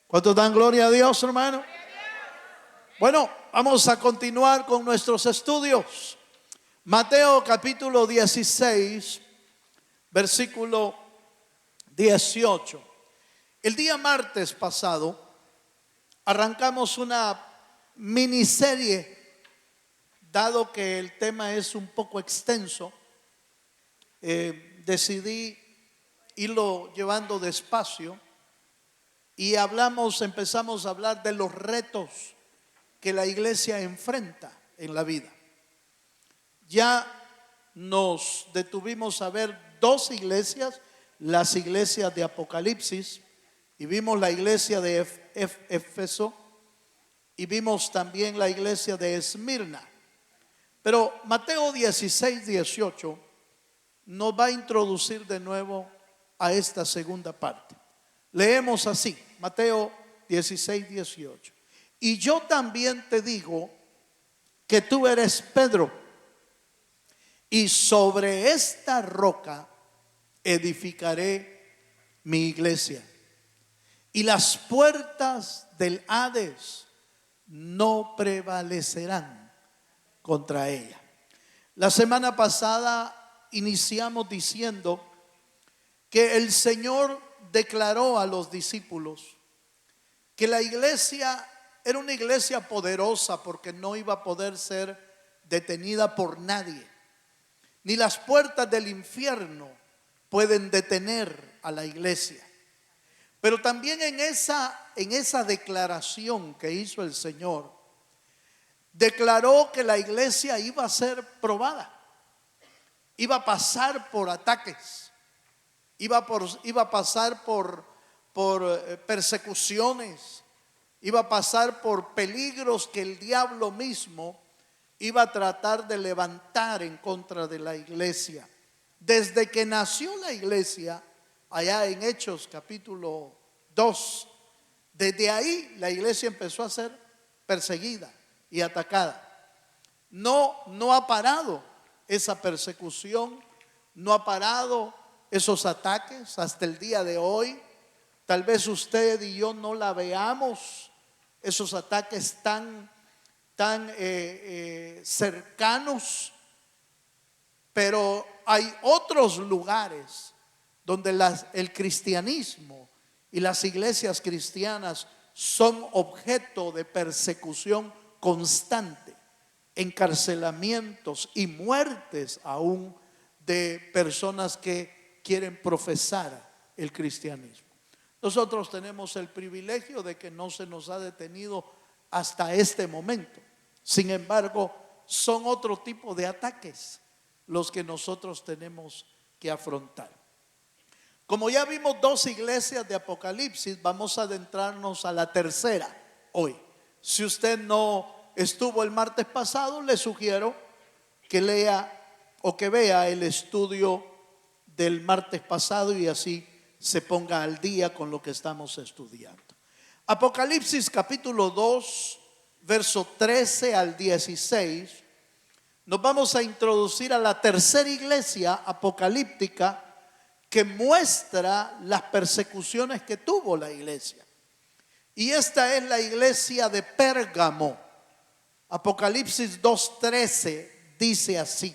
¿Cuántos dan gloria a Dios, hermano? Bueno, vamos a continuar con nuestros estudios. Mateo capítulo 16, versículo 18. El día martes pasado arrancamos una miniserie, dado que el tema es un poco extenso. Decidí irlo llevando despacio y empezamos a hablar de los retos que la iglesia enfrenta en la vida. Ya nos detuvimos a ver dos iglesias, las iglesias de Apocalipsis, y vimos la iglesia de Éfeso y vimos también la iglesia de Esmirna. Pero Mateo 16, 18 nos va a introducir de nuevo a esta segunda parte. Leemos así, Mateo 16, 18. Y yo también te digo que tú eres Pedro, y sobre esta roca edificaré mi iglesia, y las puertas del Hades no prevalecerán contra ella. La semana pasada iniciamos diciendo que el Señor declaró a los discípulos que la iglesia era una iglesia poderosa porque no iba a poder ser detenida por nadie. Ni las puertas del infierno pueden detener a la iglesia. Pero también en esa declaración que hizo el Señor, declaró que la iglesia iba a ser probada, iba a pasar por ataques, iba a pasar por persecuciones, iba a pasar por peligros que el diablo mismo iba a tratar de levantar en contra de la iglesia. Desde que nació la iglesia, allá en Hechos capítulo 2, desde ahí la iglesia empezó a ser perseguida y atacada. No ha parado esa persecución, no ha parado esos ataques hasta el día de hoy. Tal vez usted y yo no la veamos, esos ataques tan cercanos, pero hay otros lugares donde el cristianismo y las iglesias cristianas son objeto de persecución constante, encarcelamientos y muertes aún de personas que quieren profesar el cristianismo. Nosotros tenemos el privilegio de que no se nos ha detenido hasta este momento. Sin embargo, son otro tipo de ataques los que nosotros tenemos que afrontar. Como ya vimos dos iglesias de Apocalipsis, vamos a adentrarnos a la tercera hoy. Si usted no estuvo el martes pasado, le sugiero que lea o que vea el estudio del martes pasado y así se ponga al día con lo que estamos estudiando. Apocalipsis capítulo 2, verso 13 al 16, nos vamos a introducir a la tercera iglesia apocalíptica que muestra las persecuciones que tuvo la iglesia. Y esta es la iglesia de Pérgamo. Apocalipsis 2:13 dice así: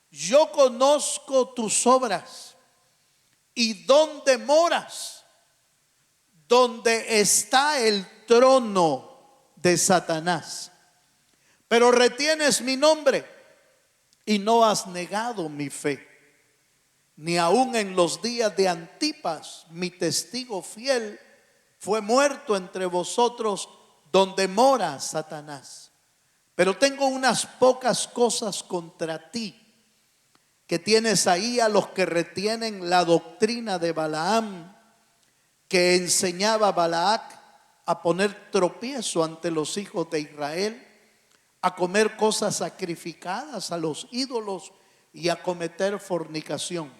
yo conozco tus obras y dónde moras, donde está el trono de Satanás, pero retienes mi nombre y no has negado mi fe, ni aun en los días de Antipas, mi testigo fiel, fue muerto entre vosotros, donde mora Satanás. Pero tengo unas pocas cosas contra ti, que tienes ahí a los que retienen la doctrina de Balaam, que enseñaba a Balac a poner tropiezo ante los hijos de Israel, a comer cosas sacrificadas a los ídolos y a cometer fornicación.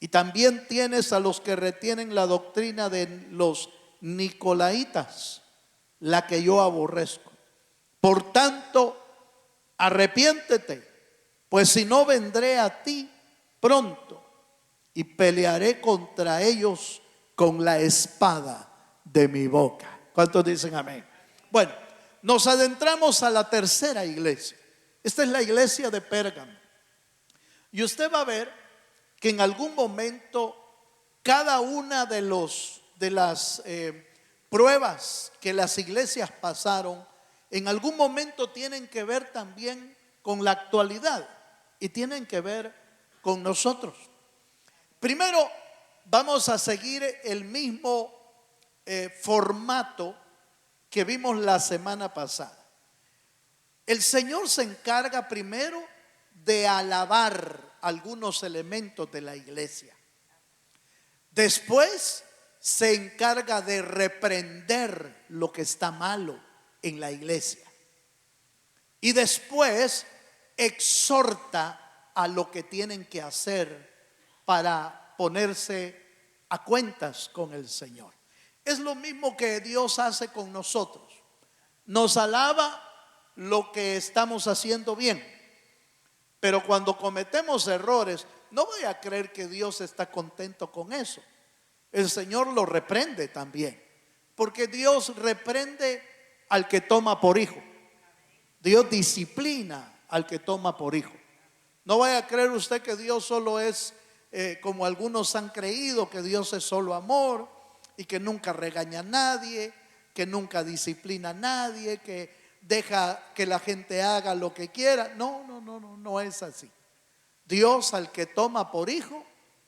Y también tienes a los que retienen la doctrina de los Nicolaitas, la que yo aborrezco. Por tanto, arrepiéntete, pues si no, vendré a ti pronto y pelearé contra ellos con la espada de mi boca. ¿Cuántos dicen amén? Bueno, nos adentramos a la tercera iglesia. Esta es la iglesia de Pérgamo. Y usted va a ver que en algún momento cada una de las pruebas que las iglesias pasaron, en algún momento tienen que ver también con la actualidad y tienen que ver con nosotros. Primero, vamos a seguir el mismo formato que vimos la semana pasada. El Señor se encarga primero de alabar algunos elementos de la iglesia. Después se encarga de reprender lo que está malo en la iglesia. Y después exhorta a lo que tienen que hacer para ponerse a cuentas con el Señor. Es lo mismo que Dios hace con nosotros. Nos alaba lo que estamos haciendo bien, pero cuando cometemos errores, no vaya a creer que Dios está contento con eso. El Señor lo reprende también, porque Dios reprende al que toma por hijo. Dios disciplina al que toma por hijo. No vaya a creer usted que Dios solo es como algunos han creído, que Dios es solo amor y que nunca regaña a nadie, que nunca disciplina a nadie, que deja que la gente haga lo que quiera. No es así. Dios al que toma por hijo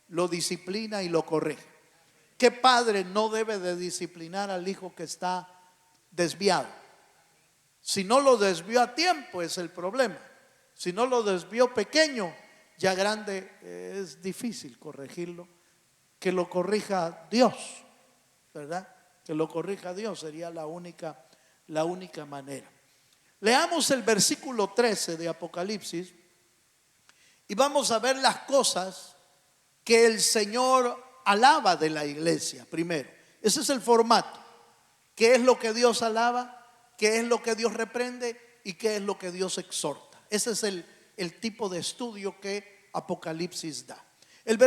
lo disciplina y lo corrige. ¿Qué padre no debe de disciplinar al hijo que está desviado? Si no lo desvió a tiempo es el problema. Si no lo desvió pequeño, ya grande es difícil corregirlo. Que lo corrija Dios, ¿verdad? Que lo corrija Dios sería la única manera. Leamos el versículo 13 de Apocalipsis y vamos a ver las cosas que el Señor alaba de la iglesia primero. Ese es el formato. ¿Qué es lo que Dios alaba? ¿Qué es lo que Dios reprende? ¿Y qué es lo que Dios exhorta? Ese es el tipo de estudio que Apocalipsis da. El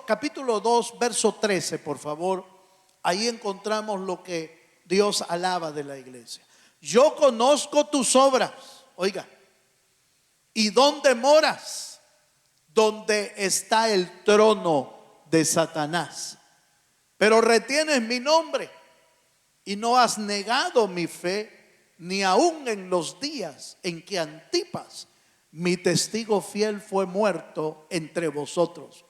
capítulo 2, verso 13, por favor. Ahí encontramos lo que Dios alaba de la iglesia. Yo conozco tus obras, oiga, y dónde moras, donde está el trono de Satanás. Pero retienes mi nombre y no has negado mi fe, ni aun en los días en que Antipas, mi testigo fiel, fue muerto entre vosotros,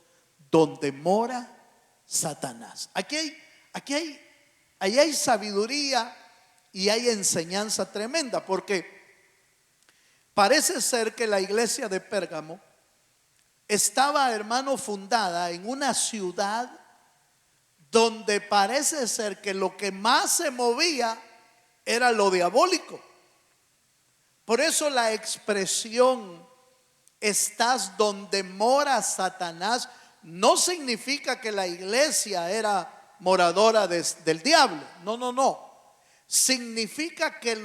donde mora Satanás. Aquí hay sabiduría y hay enseñanza tremenda, porque parece ser que la iglesia de Pérgamo estaba, hermano, fundada en una ciudad donde parece ser que lo que más se movía era lo diabólico. Por eso la expresión estás donde mora Satanás no significa que la iglesia era moradora del diablo. No. Significa que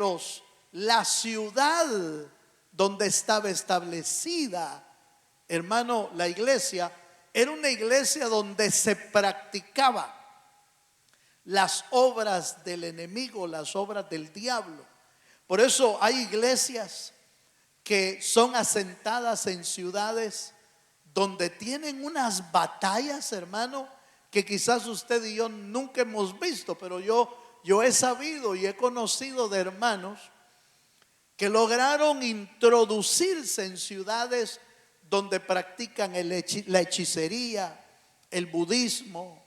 la ciudad donde estaba establecida, hermano, la iglesia era una iglesia donde se practicaba las obras del enemigo, las obras del diablo. Por eso hay iglesias que son asentadas en ciudades donde tienen unas batallas, hermano, que quizás usted y yo nunca hemos visto, pero yo he sabido y he conocido de hermanos que lograron introducirse en ciudades donde practican la hechicería, el budismo,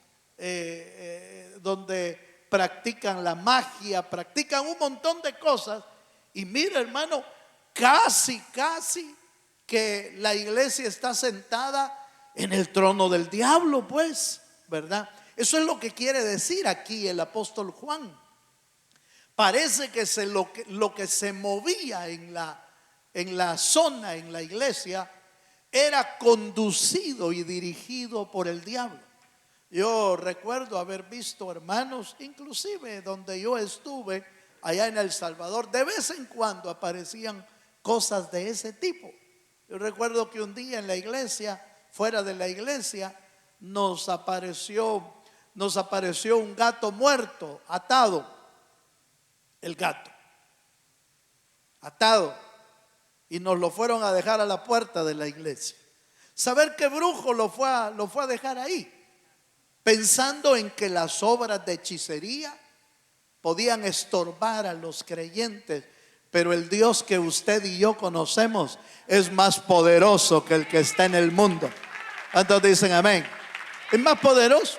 donde practican la magia, practican un montón de cosas. Y mira, hermano, casi que la iglesia está sentada en el trono del diablo, pues, ¿verdad? Eso es lo que quiere decir aquí el apóstol Juan. Parece que lo que se movía en la zona, en la iglesia, era conducido y dirigido por el diablo. Yo recuerdo haber visto hermanos, inclusive donde yo estuve, allá en El Salvador, de vez en cuando aparecían cosas de ese tipo. Yo recuerdo que un día en la iglesia, fuera de la iglesia, nos apareció nos apareció un gato muerto, atado, el gato, atado, y nos lo fueron a dejar a la puerta de la iglesia. Saber qué brujo lo fue a dejar ahí, pensando en que las obras de hechicería podían estorbar a los creyentes. Pero el Dios que usted y yo conocemos es más poderoso que el que está en el mundo. ¿Cuántos dicen amén? Es más poderoso.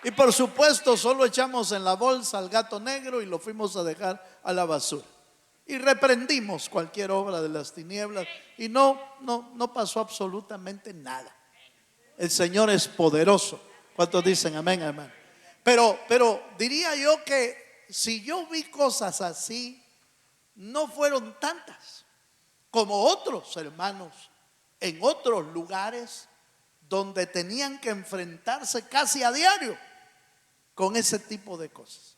Y por supuesto solo echamos en la bolsa al gato negro y lo fuimos a dejar a la basura. Y reprendimos cualquier obra de las tinieblas y no pasó absolutamente nada. El Señor es poderoso. ¿Cuántos dicen amén, amén? Pero diría yo que si yo vi cosas así, no fueron tantas como otros hermanos en otros lugares donde tenían que enfrentarse casi a diario con ese tipo de cosas.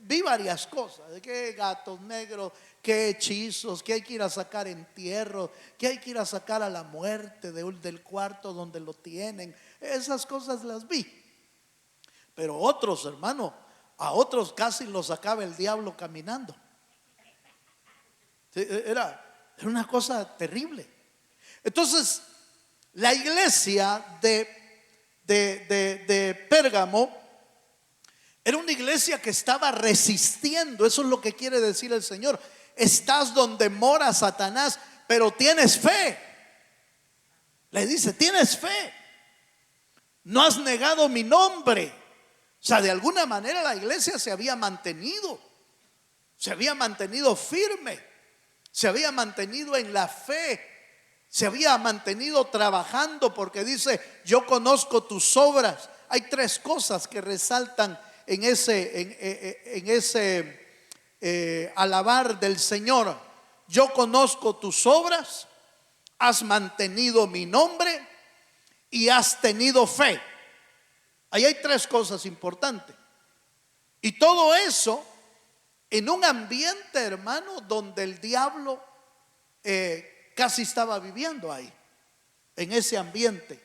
Vi varias cosas, de que gatos negros, que hechizos, que hay que ir a sacar entierros, que hay que ir a sacar a la muerte del cuarto donde lo tienen. Esas cosas las vi. Pero otros, hermano, a otros casi los sacaba el diablo caminando. Era una cosa terrible. Entonces, la iglesia de Pérgamo era una iglesia que estaba resistiendo. Eso es lo que quiere decir el Señor. Estás donde mora Satanás, pero tienes fe. Le dice, tienes fe. No has negado mi nombre. O sea, de alguna manera la iglesia se había mantenido firme. Se había mantenido en la fe, se había mantenido trabajando, porque dice, yo conozco tus obras. Hay tres cosas que resaltan en ese alabar del Señor. Yo conozco tus obras, has mantenido mi nombre y has tenido fe. Ahí hay tres cosas importantes. Y todo eso en un ambiente, hermano, donde el diablo casi estaba viviendo ahí. En ese ambiente,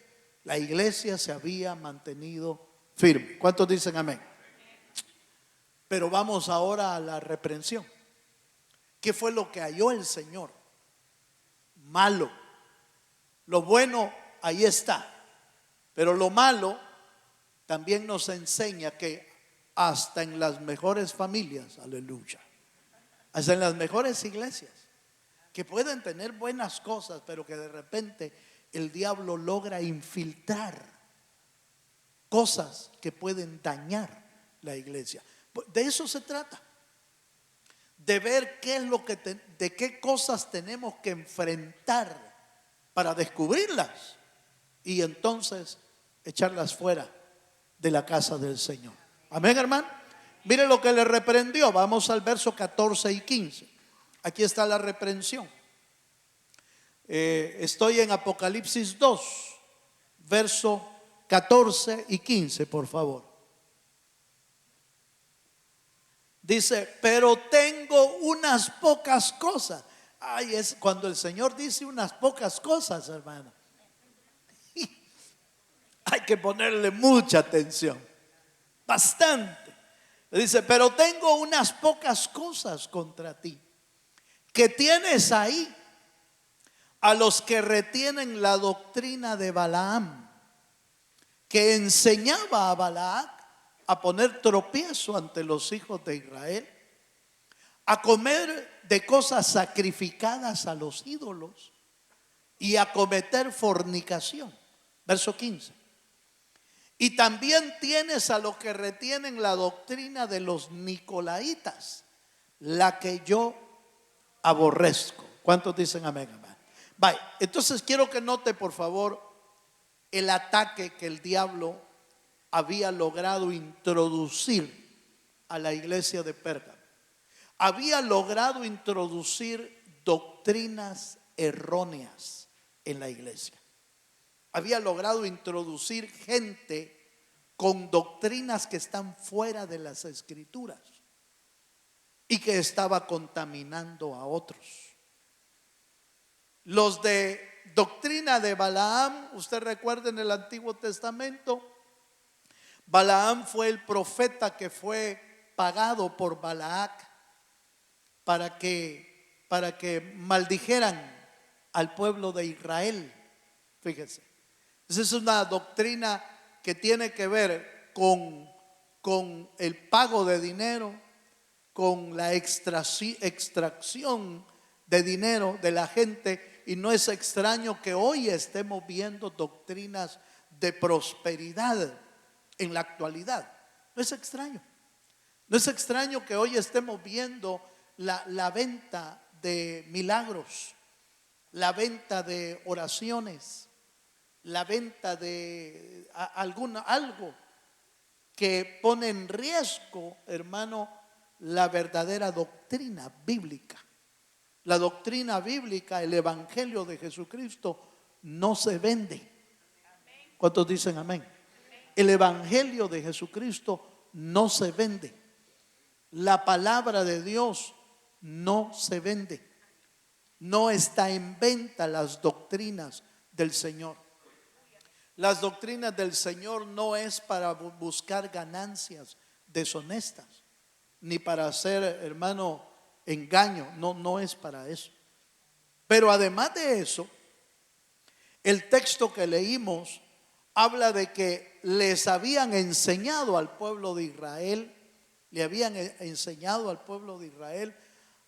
la iglesia se había mantenido firme. ¿Cuántos dicen amén? Pero vamos ahora a la reprensión. ¿Qué fue lo que halló el Señor? Malo. Lo bueno, ahí está. Pero lo malo también nos enseña que hasta en las mejores familias, aleluya, hasta en las mejores iglesias, que pueden tener buenas cosas, pero que de repente el diablo logra infiltrar cosas que pueden dañar la iglesia. De eso se trata, de ver qué es lo que de qué cosas tenemos que enfrentar para descubrirlas y entonces echarlas fuera de la casa del Señor. Amén, hermano. Mire lo que le reprendió. Vamos al verso 14 y 15. Aquí está la reprensión. Estoy en Apocalipsis 2, verso 14 y 15, por favor. Dice, pero tengo unas pocas cosas. Ay, es cuando el Señor dice unas pocas cosas, hermano. Hay que ponerle mucha atención. Bastante. Le dice, pero tengo unas pocas cosas contra ti, que tienes ahí a los que retienen la doctrina de Balaam, que enseñaba a Balac a poner tropiezo ante los hijos de Israel, a comer de cosas sacrificadas a los ídolos y a cometer fornicación. Verso 15. Y también tienes a los que retienen la doctrina de los nicolaitas, la que yo aborrezco. ¿Cuántos dicen amén, amén? Bye. Entonces quiero que note, por favor, el ataque que el diablo había logrado introducir a la iglesia de Pérgamo. Había logrado introducir doctrinas erróneas en la iglesia. Había logrado introducir gente con doctrinas que están fuera de las escrituras y que estaba contaminando a otros. Los de doctrina de Balaam, usted recuerda en el Antiguo Testamento, Balaam fue el profeta que fue pagado por Balac para que maldijeran al pueblo de Israel. Fíjense, esa es una doctrina que tiene que ver con el pago de dinero, con la extracción de dinero de la gente. Y no es extraño que hoy estemos viendo doctrinas de prosperidad en la actualidad. No es extraño. No es extraño que hoy estemos viendo la venta de milagros, la venta de oraciones, la venta de algo que pone en riesgo, hermano, la verdadera doctrina bíblica. La doctrina bíblica, el evangelio de Jesucristo, no se vende. ¿Cuántos dicen amén? El evangelio de Jesucristo no se vende. La palabra de Dios no se vende. No está en venta las doctrinas del Señor. Las doctrinas del Señor no es para buscar ganancias deshonestas, ni para hacer, hermano, engaño. No es para eso. Pero además de eso, el texto que leímos habla de que les habían enseñado al pueblo de Israel, le habían enseñado al pueblo de Israel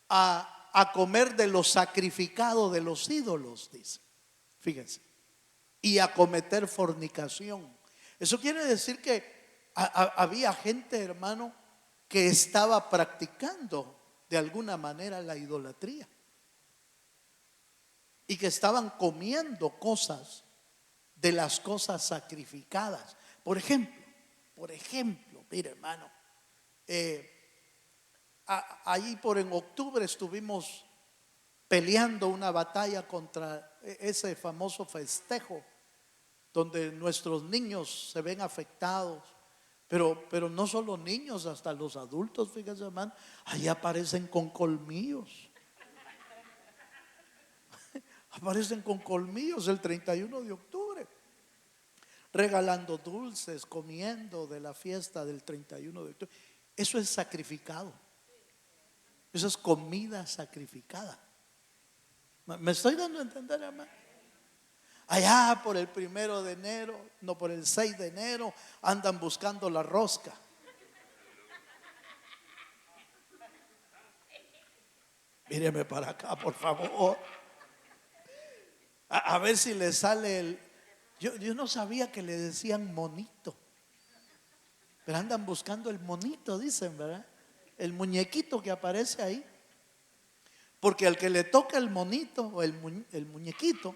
a comer de lo sacrificado de los ídolos, dice. Fíjense. Y a cometer fornicación. Eso quiere decir que había gente, hermano, que estaba practicando de alguna manera la idolatría y que estaban comiendo cosas de las cosas sacrificadas. Por ejemplo, mire, hermano, allí en octubre estuvimos peleando una batalla contra ese famoso festejo donde nuestros niños se ven afectados, pero no solo niños, hasta los adultos, fíjense, hermano, ahí aparecen con colmillos. Aparecen con colmillos el 31 de octubre, regalando dulces, comiendo de la fiesta del 31 de octubre. Eso es sacrificado. Eso es comida sacrificada. ¿Me estoy dando a entender, hermano? Allá por el 1 de enero, no, por el 6 de enero, andan buscando la rosca. Míreme para acá, por favor. A ver si le sale yo no sabía que le decían monito, pero andan buscando el monito, dicen, ¿verdad? El muñequito que aparece ahí. Porque al que le toca el monito o el muñequito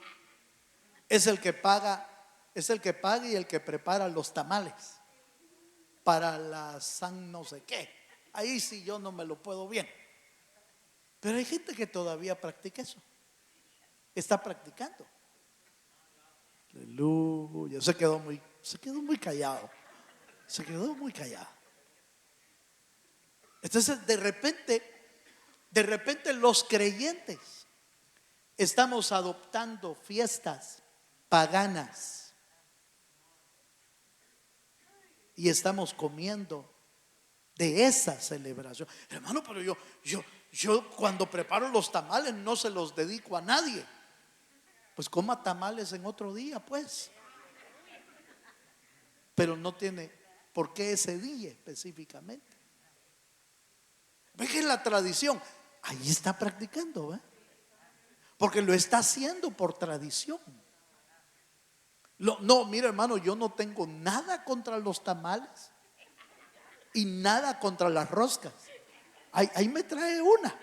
es el que paga, y el que prepara los tamales para la san no sé qué. Ahí sí yo no me lo puedo bien. Pero hay gente que todavía practica eso. Está practicando. Aleluya. Se quedó muy callado. Se quedó muy callado. Entonces de repente los creyentes estamos adoptando fiestas paganas y estamos comiendo de esa celebración. Hermano, pero yo cuando preparo los tamales no se los dedico a nadie. Pues coma tamales en otro día, pues. Pero no tiene por qué ese día específicamente. ¿Ve que es la tradición? Ahí está practicando, ¿eh? Porque lo está haciendo por tradición. No, mira, hermano, yo no tengo nada contra los tamales y nada contra las roscas. Ahí me trae una,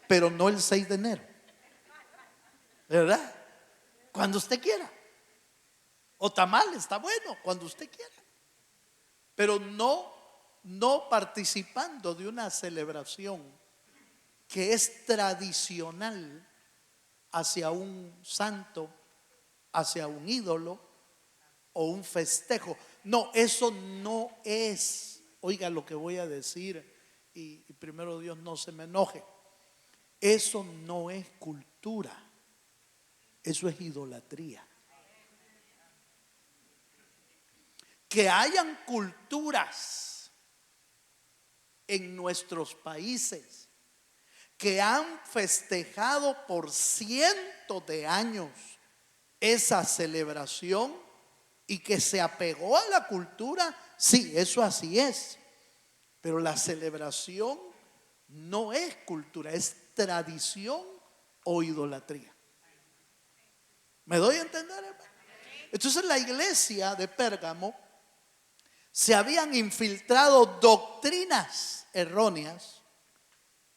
pero no el 6 de enero, ¿verdad? Cuando usted quiera. O tamal, está bueno, cuando usted quiera. Pero no participando de una celebración que es tradicional hacia un santo, hacia un ídolo o un festejo. No, eso no es. Oiga lo que voy a decir y primero Dios no se me enoje. Eso no es cultura. Eso es idolatría. que hayan culturas en nuestros países que han festejado por cientos de años esa celebración y que se apegó a la cultura, sí, eso así es. Pero la celebración no es cultura, es tradición o idolatría. ¿Me doy a entender, hermano? Entonces la iglesia de Pérgamo se habían infiltrado doctrinas erróneas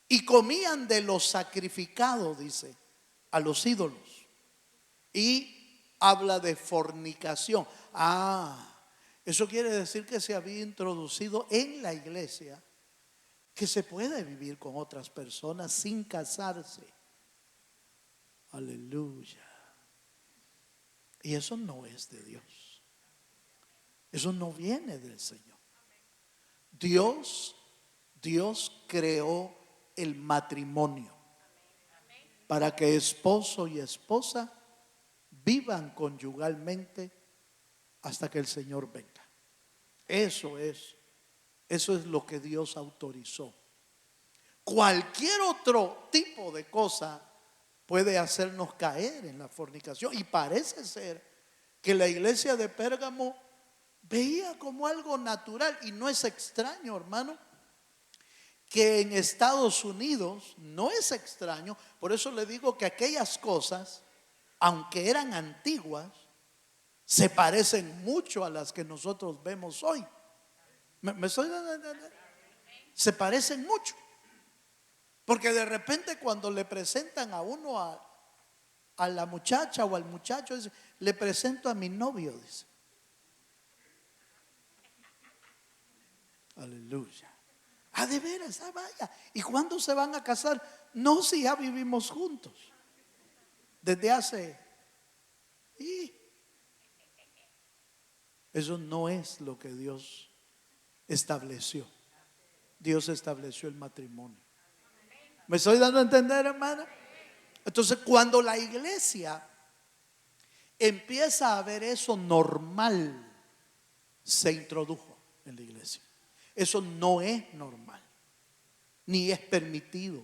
y comían de lo sacrificado, dice, a los ídolos. Y habla de fornicación. Eso quiere decir que se había introducido en la iglesia que se puede vivir con otras personas sin casarse. Aleluya. Y eso no es de Dios. Eso no viene del Señor. Dios creó el matrimonio para que esposo y esposa vivan conyugalmente hasta que el Señor venga. Eso es lo que Dios autorizó. Cualquier otro tipo de cosa puede hacernos caer en la fornicación. Y parece ser que la iglesia de Pérgamo veía como algo natural. Y no es extraño, hermano, que en Estados Unidos no es extraño. Por eso le digo que aquellas cosas, aunque eran antiguas, se parecen mucho a las que nosotros vemos hoy. Se parecen mucho. Porque de repente cuando le presentan a uno a la muchacha o al muchacho, dice, le presento a mi novio, dice. Aleluya. De veras, vaya. ¿Y cuándo se van a casar? No, si ya vivimos juntos desde hace. Eso no es lo que Dios estableció. Dios estableció el matrimonio. ¿Me estoy dando a entender, hermana? Entonces, cuando la iglesia empieza a ver eso normal, se introdujo en la iglesia. Eso no es normal, ni es permitido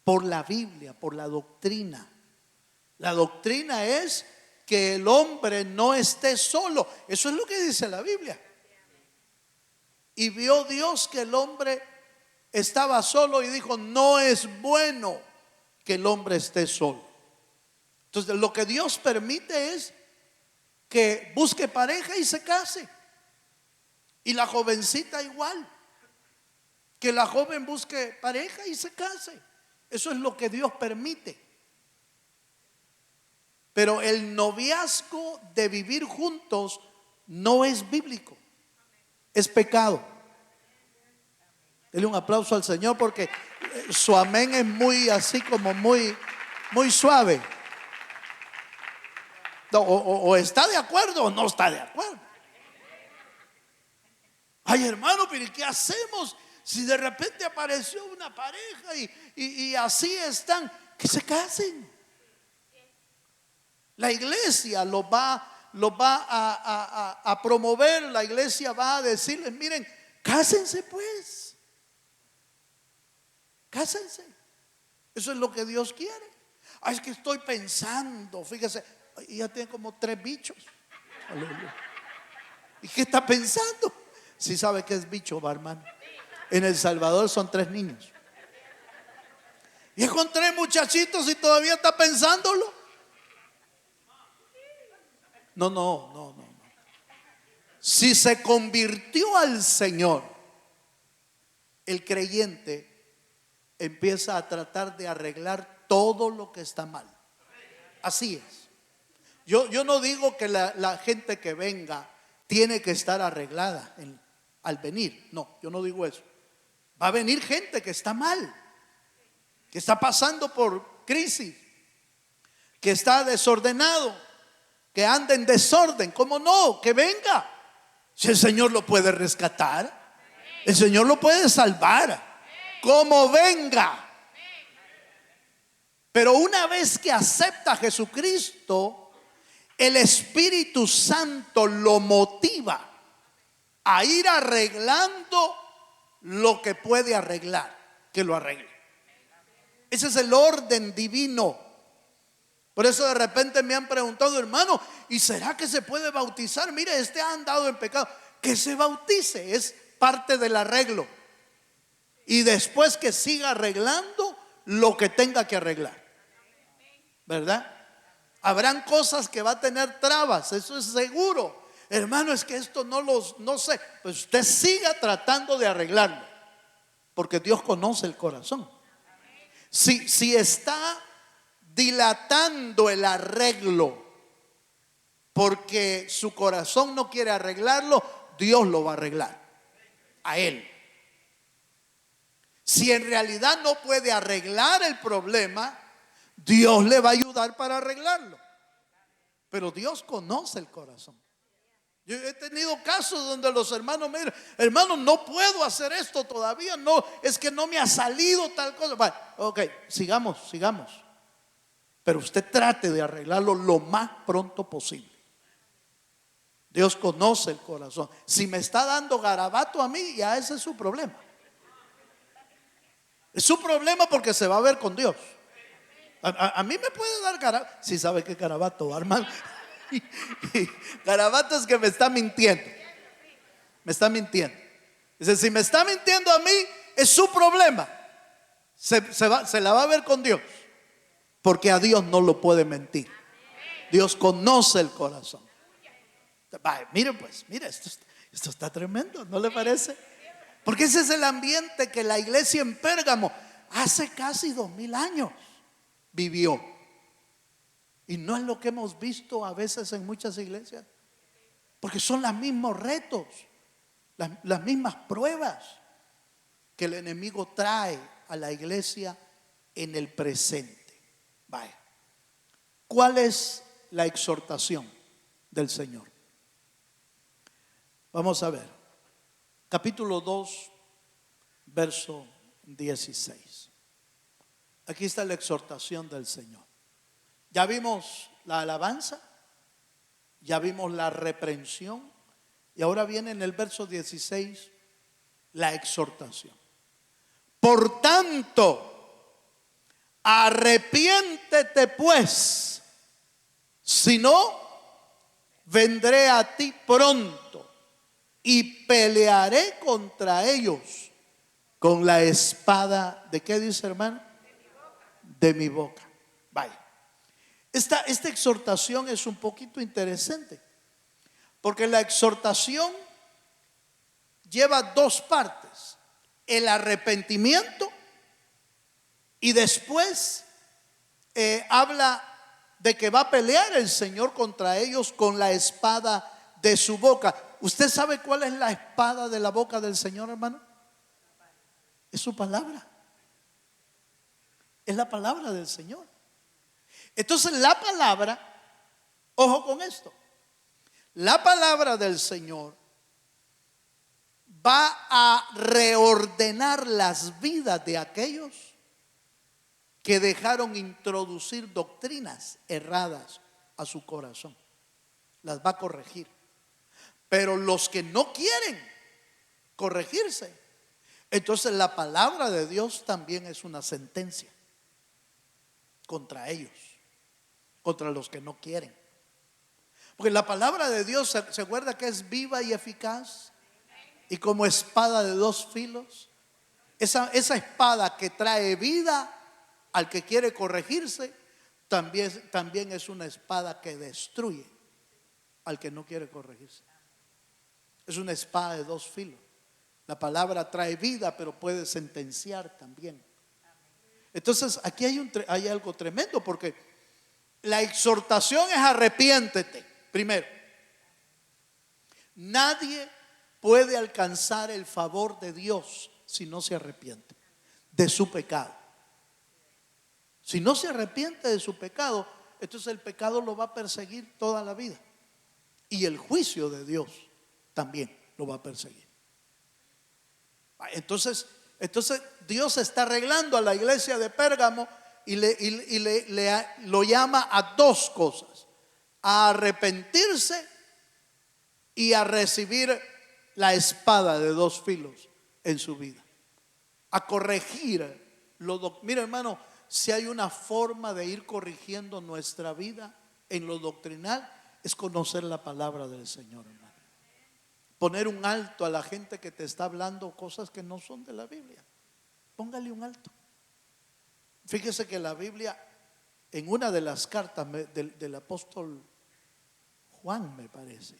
por la Biblia, por la doctrina. La doctrina es que el hombre no esté solo. Eso es lo que dice la Biblia. Y vio Dios que el hombre estaba solo y dijo, no es bueno que el hombre esté solo. Entonces lo que Dios permite es que busque pareja y se case. Y la jovencita igual, que la joven busque pareja y se case. Eso es lo que Dios permite. Pero el noviazgo de vivir juntos no es bíblico, es pecado. Dele un aplauso al Señor porque su amén es muy así como muy suave. O está de acuerdo o no está de acuerdo. Ay, hermano, pero ¿qué hacemos si de repente apareció una pareja y así están? Que se casen. La iglesia los va a promover. La iglesia va a decirles, miren, cásense pues. Cásense. Eso es lo que Dios quiere. Es que estoy pensando, fíjese, ya tiene como 3 bichos. Aleluya. ¿Y qué está pensando? Si sabe que es bicho, va, hermano. En El Salvador son 3 niños. Y es con 3 muchachitos y todavía está pensándolo. No. Si se convirtió al Señor, el creyente empieza a tratar de arreglar todo lo que está mal. Así es. Yo no digo que la gente que venga tiene que estar arreglada al venir. No, yo no digo eso. Va a venir gente que está mal, que está pasando por crisis, que está desordenado, que anda en desorden. ¿Cómo no? Que venga. Si el Señor lo puede rescatar, el Señor lo puede salvar. Como venga. Pero una vez que acepta a Jesucristo, el Espíritu Santo lo motiva a ir arreglando lo que puede arreglar, que lo arregle. Ese es el orden divino. Por eso de repente me han preguntado, hermano, ¿y será que se puede bautizar? Mire, este ha andado en pecado. Que se bautice, es parte del arreglo. Y después que siga arreglando lo que tenga que arreglar, ¿verdad? Habrán cosas que va a tener trabas, eso es seguro. Hermano, es que esto no sé. Pues usted siga tratando de arreglarlo, porque Dios conoce el corazón. Si está dilatando el arreglo porque su corazón no quiere arreglarlo, Dios lo va a arreglar a él. Si en realidad no puede arreglar el problema, Dios le va a ayudar para arreglarlo. Pero Dios conoce el corazón. Yo he tenido casos donde los hermanos me dicen, hermano, no puedo hacer esto todavía, no, es que no me ha salido tal cosa. Bueno, ok, sigamos. Pero usted trate de arreglarlo lo más pronto posible. Dios conoce el corazón. Si me está dando garabato a mí, ya ese es su problema. Es su problema porque se va a ver con Dios. A mí me puede dar garabato. Si sabe que garabato, hermano. Garabato es que me está mintiendo. Me está mintiendo. Dice, si me está mintiendo a mí, es su problema. Se la va a ver con Dios. Porque a Dios no lo puede mentir. Dios conoce el corazón. Mire pues, mire, esto está tremendo, ¿no le parece? Porque ese es el ambiente que la iglesia en Pérgamo hace casi 2000 años vivió. Y no es lo que hemos visto a veces en muchas iglesias. Porque son los mismos retos, las mismas pruebas que el enemigo trae a la iglesia en el presente. Vaya, ¿cuál es la exhortación del Señor? Vamos a ver, capítulo 2, verso 16. Aquí está la exhortación del Señor. Ya vimos la alabanza, ya vimos la reprensión, y ahora viene en el verso 16 la exhortación. Por tanto, arrepiéntete pues, si no, vendré a ti pronto y pelearé contra ellos con la espada. ¿De qué dice, hermano? De mi boca. Vaya. Esta exhortación es un poquito interesante, porque la exhortación lleva dos partes: el arrepentimiento, y después habla de que va a pelear el Señor contra ellos con la espada de su boca. ¿Usted sabe cuál es la espada de la boca del Señor, hermano? Es su palabra. Es la palabra del Señor. Entonces la palabra, ojo con esto, la palabra del Señor va a reordenar las vidas de aquellos que dejaron introducir doctrinas erradas a su corazón. Las va a corregir. Pero los que no quieren corregirse, entonces la palabra de Dios también es una sentencia contra ellos, contra los que no quieren. Porque la palabra de Dios, ¿se acuerda que es viva y eficaz? Y como espada de dos filos. Esa espada que trae vida al que quiere corregirse, también es una espada que destruye al que no quiere corregirse. Es una espada de dos filos. La palabra trae vida, pero puede sentenciar también. Entonces aquí hay algo tremendo, porque la exhortación es arrepiéntete primero. Nadie puede alcanzar el favor de Dios si no se arrepiente de su pecado. Si no se arrepiente de su pecado, entonces el pecado lo va a perseguir toda la vida, y el juicio de Dios también lo va a perseguir. Entonces Dios está arreglando a la iglesia de Pérgamo y lo llama a dos cosas: a arrepentirse y a recibir la espada de dos filos en su vida, a corregir mira, hermano, si hay una forma de ir corrigiendo nuestra vida en lo doctrinal, es conocer la palabra del Señor, hermano. Poner un alto a la gente que te está hablando cosas que no son de la Biblia. Póngale un alto. Fíjese que la Biblia, en una de las cartas del apóstol Juan, me parece,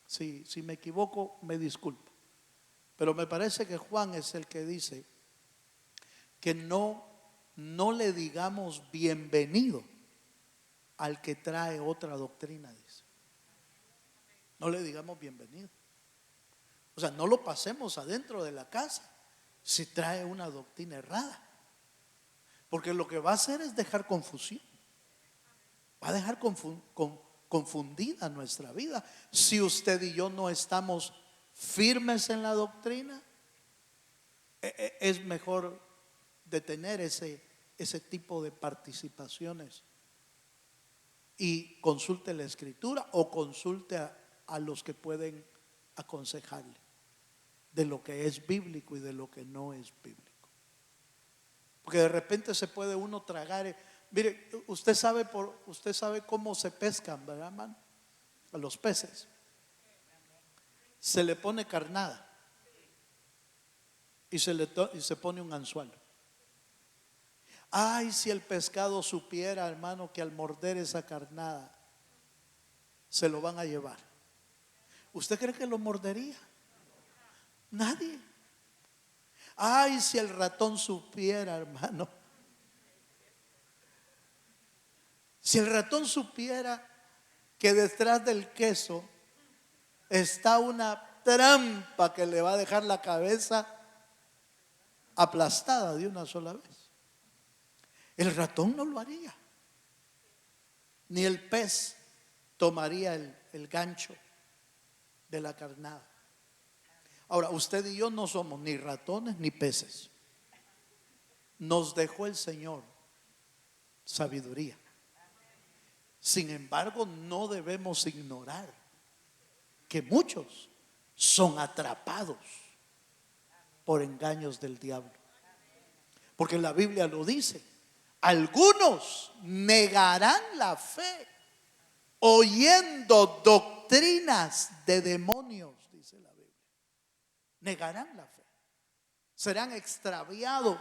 si me equivoco me disculpo, pero me parece que Juan es el que dice que no le digamos bienvenido al que trae otra doctrina, dice. No le digamos bienvenido. O sea, no lo pasemos adentro de la casa si trae una doctrina errada, porque lo que va a hacer es dejar confusión. Va a dejar confundida nuestra vida. Si usted y yo no estamos firmes en la doctrina, es mejor detener ese tipo de participaciones y consulte la escritura o consulte a los que pueden aconsejarle de lo que es bíblico y de lo que no es bíblico. Porque de repente se puede uno tragar. Mire, usted sabe cómo se pescan, ¿verdad, hermano? A los peces se le pone carnada y se pone un anzuelo. Ay, si el pescado supiera, hermano, que al morder esa carnada se lo van a llevar. ¿Usted cree que lo mordería? Nadie. Ay, si el ratón supiera, hermano. Si el ratón supiera que detrás del queso está una trampa que le va a dejar la cabeza aplastada de una sola vez, el ratón no lo haría, ni el pez tomaría el gancho de la carnada. Ahora, usted y yo no somos ni ratones ni peces. Nos dejó el Señor sabiduría. Sin embargo, no debemos ignorar que muchos son atrapados por engaños del diablo. Porque la Biblia lo dice. Algunos negarán la fe oyendo doctrinas de demonios, dice la Biblia. Negarán la fe. Serán extraviados.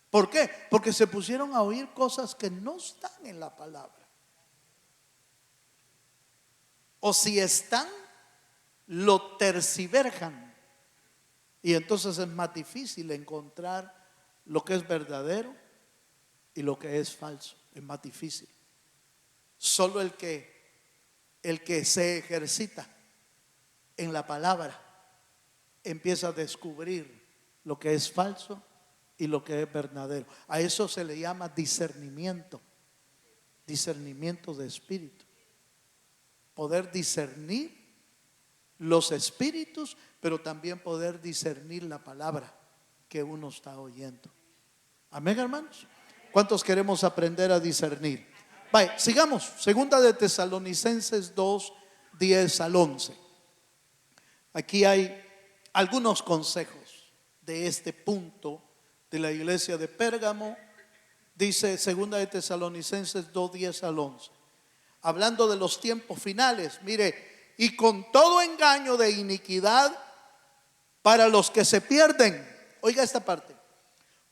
¿Por qué? Porque se pusieron a oír cosas que no están en la palabra. O si están, lo tergiversan. Y entonces es más difícil encontrar lo que es verdadero y lo que es falso. Es más difícil. Solo el que se ejercita en la palabra empieza a descubrir lo que es falso y lo que es verdadero. A eso se le llama discernimiento. Discernimiento de espíritu. Poder discernir los espíritus, pero también poder discernir la palabra que uno está oyendo. Amén, hermanos. ¿Cuántos queremos aprender a discernir? Vaya, sigamos. Segunda de Tesalonicenses 2, 10 al 11. Aquí hay algunos consejos de este punto de la iglesia de Pérgamo. Dice segunda de Tesalonicenses 2, 10 al 11. Hablando de los tiempos finales, mire, y con todo engaño de iniquidad para los que se pierden. Oiga esta parte.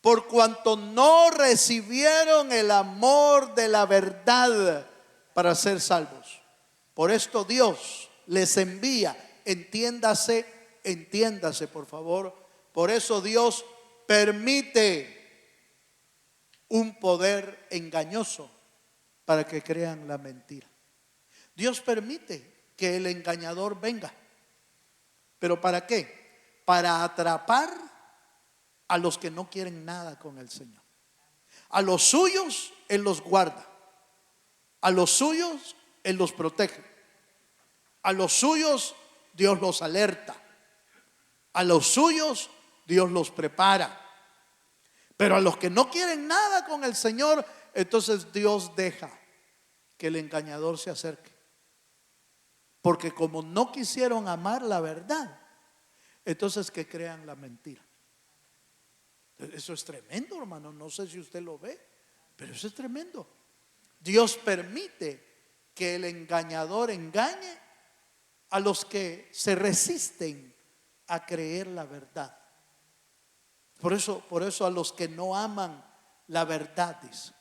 Por cuanto no recibieron el amor de la verdad para ser salvos. Por esto Dios les envía, entiéndase por favor. Por eso Dios permite un poder engañoso para que crean la mentira. Dios permite que el engañador venga. ¿Pero para qué? Para atrapar a los que no quieren nada con el Señor. A los suyos Él los guarda. A los suyos Él los protege. A los suyos Dios los alerta. A los suyos Dios los prepara. Pero a los que no quieren nada con el Señor, entonces Dios deja que el engañador se acerque. Porque como no quisieron amar la verdad, entonces que crean la mentira. Eso es tremendo, hermano. No sé si usted lo ve, pero eso es tremendo. Dios permite que el engañador engañe a los que se resisten a creer la verdad. Por eso a los que no aman la verdad, dice.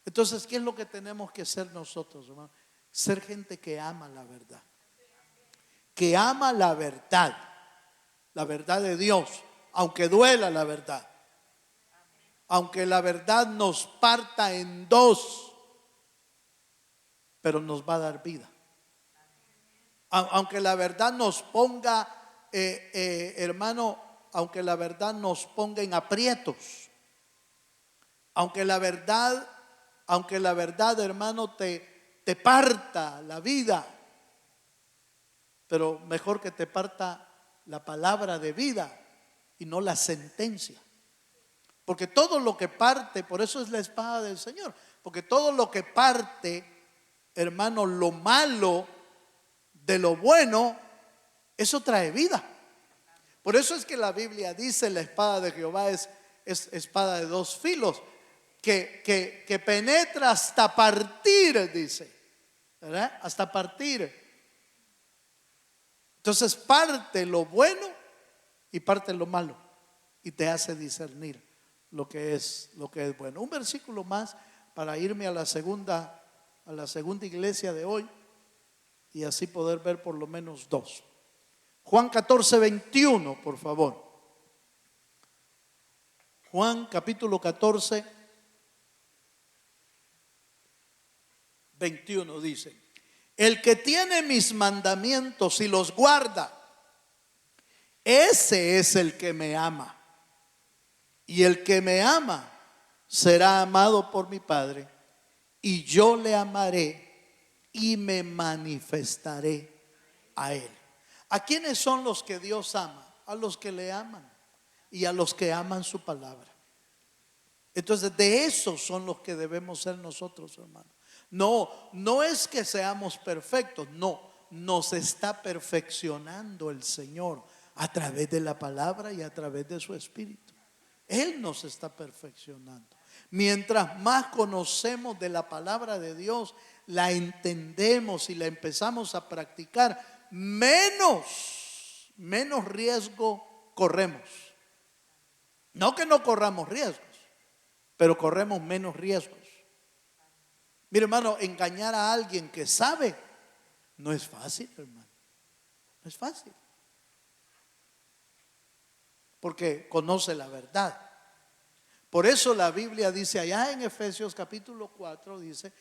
Entonces, ¿qué es lo que tenemos que hacer nosotros, hermano? Ser gente que ama la verdad. Que ama la verdad de Dios, aunque duela la verdad. Aunque la verdad nos parta en dos, pero nos va a dar vida. Aunque la verdad nos ponga, hermano, aunque la verdad nos ponga en aprietos, aunque la verdad, hermano, te parta la vida, pero mejor que te parta la palabra de vida y no la sentencia. Porque todo lo que parte, por eso es la espada del Señor, porque todo lo que parte, hermano, lo malo de lo bueno, eso trae vida. Por eso es que la Biblia dice: la espada de Jehová es espada de dos filos, que penetra hasta partir, dice, ¿verdad? Hasta partir. Entonces parte lo bueno y parte lo malo, y te hace discernir lo que es bueno. Un versículo más para irme a la segunda iglesia de hoy y así poder ver por lo menos dos. Juan 14:21, por favor. Juan capítulo 14:21 dice: el que tiene mis mandamientos y los guarda, ese es el que me ama. Y el que me ama será amado por mi Padre, y yo le amaré y me manifestaré a él. ¿A quiénes son los que Dios ama? A los que le aman y a los que aman su palabra. Entonces, de esos son los que debemos ser nosotros, hermano. No es que seamos perfectos, no, nos está perfeccionando el Señor a través de la palabra y a través de su Espíritu. Él nos está perfeccionando. Mientras más conocemos de la palabra de Dios, la entendemos y la empezamos a practicar, menos riesgo corremos. No que no corramos riesgos, pero corremos menos riesgos. Mire, hermano, engañar a alguien que sabe no es fácil, hermano. No es fácil. Porque conoce la verdad. Por eso la Biblia dice allá en Efesios capítulo 4, dice: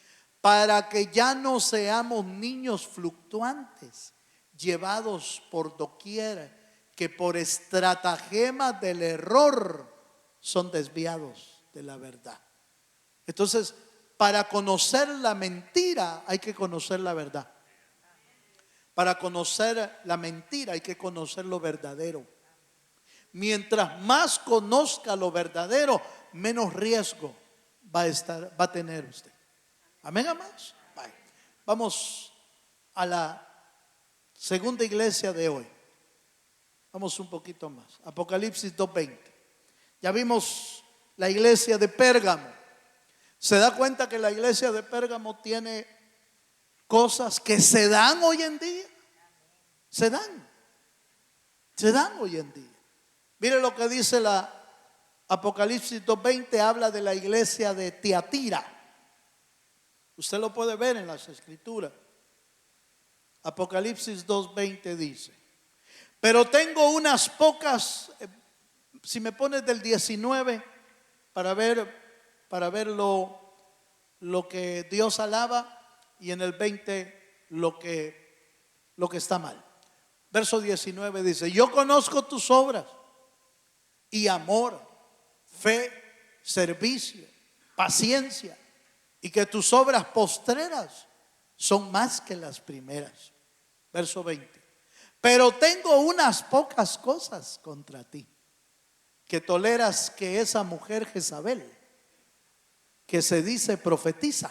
para que ya no seamos niños fluctuantes, llevados por doquiera, que por estratagema del error son desviados de la verdad. Entonces, para conocer la mentira hay que conocer la verdad. Para conocer la mentira hay que conocer lo verdadero. Mientras más conozca lo verdadero, menos riesgo va a tener usted. Amén, amados. Vamos a la segunda iglesia de hoy. Vamos un poquito más. Apocalipsis 2:20. Ya vimos la iglesia de Pérgamo. ¿Se da cuenta que la iglesia de Pérgamo tiene cosas que se dan hoy en día? Se dan hoy en día. Mire lo que dice la Apocalipsis 2:20, habla de la iglesia de Tiatira. Usted lo puede ver en las escrituras. Apocalipsis 2:20 dice: pero tengo unas pocas, si me pones del 19 para ver lo que Dios alaba, y en el 20 lo que está mal. Verso 19 dice: yo conozco tus obras y amor, fe, servicio, paciencia, y que tus obras postreras son más que las primeras. Verso 20: pero tengo unas pocas cosas contra ti, que toleras que esa mujer Jezabel, que se dice profetiza,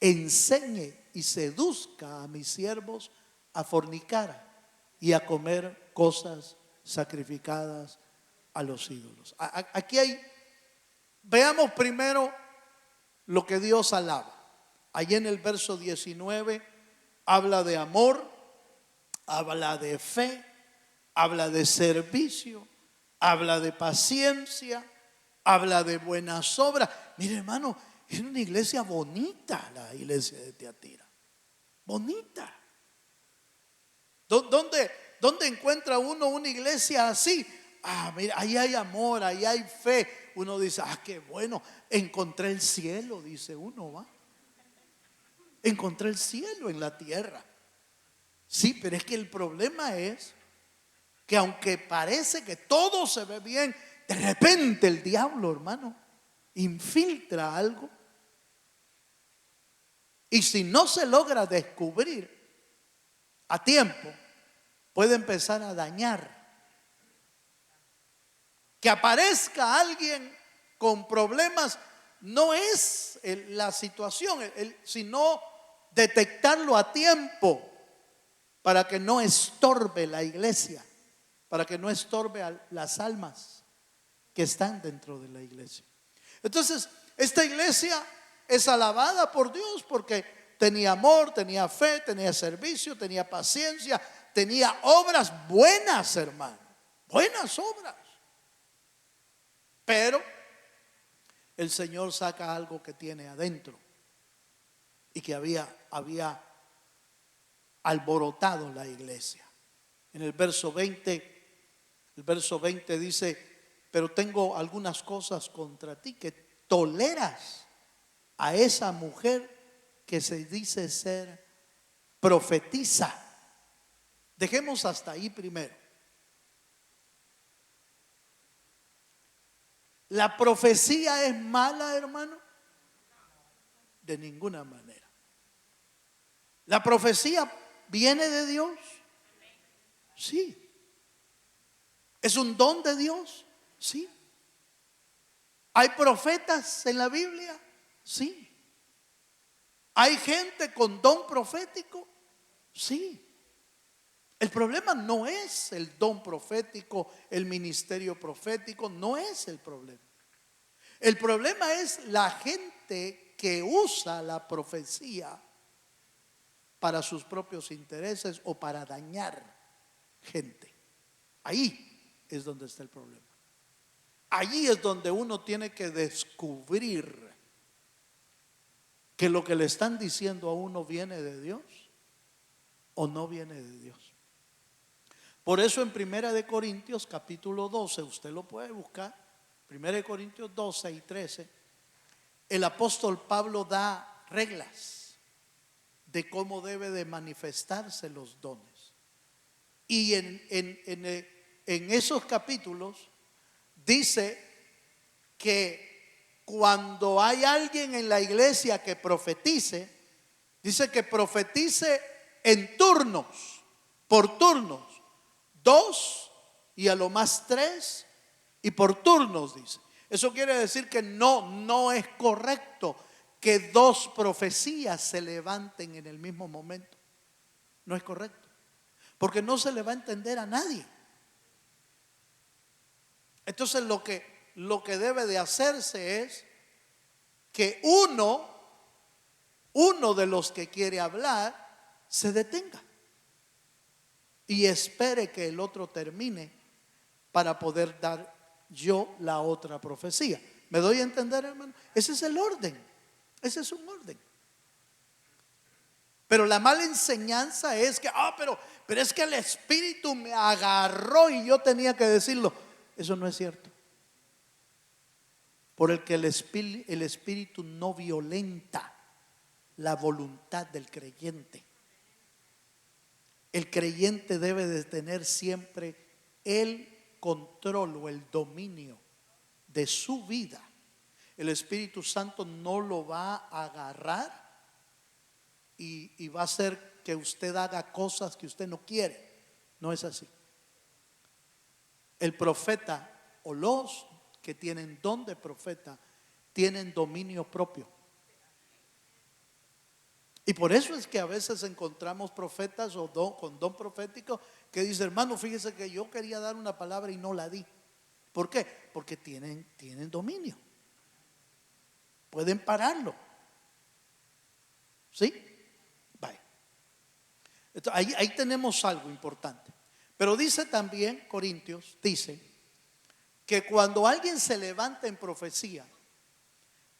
enseñe y seduzca a mis siervos a fornicar y a comer cosas sacrificadas a los ídolos. Aquí hay, veamos primero lo que Dios alaba. Allí en el verso 19 habla de amor, habla de fe, habla de servicio, habla de paciencia, habla de buenas obras. Mire, hermano, es una iglesia bonita, la iglesia de Tiatira. Bonita. ¿Dónde encuentra uno una iglesia así? Mira, ahí hay amor, ahí hay fe. Uno dice, qué bueno, encontré el cielo, dice uno, ¿va? Encontré el cielo en la tierra. Sí, pero es que el problema es que aunque parece que todo se ve bien, de repente el diablo, hermano, infiltra algo. Y si no se logra descubrir a tiempo, puede empezar a dañar. Que aparezca alguien con problemas no es la situación, sino detectarlo a tiempo para que no estorbe la iglesia, para que no estorbe a las almas que están dentro de la iglesia. Entonces, esta iglesia es alabada por Dios porque tenía amor, tenía fe, tenía servicio, tenía paciencia, tenía obras buenas, hermano, buenas obras. Pero el Señor saca algo que tiene adentro y que había alborotado la iglesia. En el verso 20 dice: pero tengo algunas cosas contra ti, que toleras a esa mujer que se dice ser profetiza. Dejemos hasta ahí primero. ¿La profecía es mala, hermano? De ninguna manera. ¿La profecía viene de Dios? Sí. ¿Es un don de Dios? Sí. ¿Hay profetas en la Biblia? Sí. ¿Hay gente con don profético? Sí. El problema no es el don profético, el ministerio profético, no es el problema. El problema es la gente que usa la profecía para sus propios intereses o para dañar gente. Ahí es donde está el problema. Allí es donde uno tiene que descubrir que lo que le están diciendo a uno viene de Dios o no viene de Dios. Por eso en 1 Corintios capítulo 12, usted lo puede buscar, 1 Corintios 12 y 13, el apóstol Pablo da reglas de cómo debe de manifestarse los dones. Y en esos capítulos dice que cuando hay alguien en la iglesia que profetice, dice que profetice en turnos, por turnos, 2 y a lo más 3 y por turnos, dice. Eso quiere decir que no es correcto que 2 profecías se levanten en el mismo momento. No es correcto, porque no se le va a entender a nadie. Entonces lo que debe de hacerse es que uno de los que quiere hablar se detenga y espere que el otro termine para poder dar yo la otra profecía. ¿Me doy a entender, hermano? Ese es el orden. Ese es un orden. Pero la mala enseñanza es que, pero es que el Espíritu me agarró y yo tenía que decirlo. Eso no es cierto. Por el que el Espíritu no violenta la voluntad del creyente. El creyente debe de tener siempre el control o el dominio de su vida. El Espíritu Santo no lo va a agarrar y va a hacer que usted haga cosas que usted no quiere. No es así. El profeta o los que tienen don de profeta tienen dominio propio. Y por eso es que a veces encontramos profetas con don profético que dicen, hermano, fíjese que yo quería dar una palabra y no la di. ¿Por qué? Porque tienen dominio. Pueden pararlo. ¿Sí? Vaya. Entonces, ahí tenemos algo importante. Pero dice también, Corintios, dice que cuando alguien se levanta en profecía,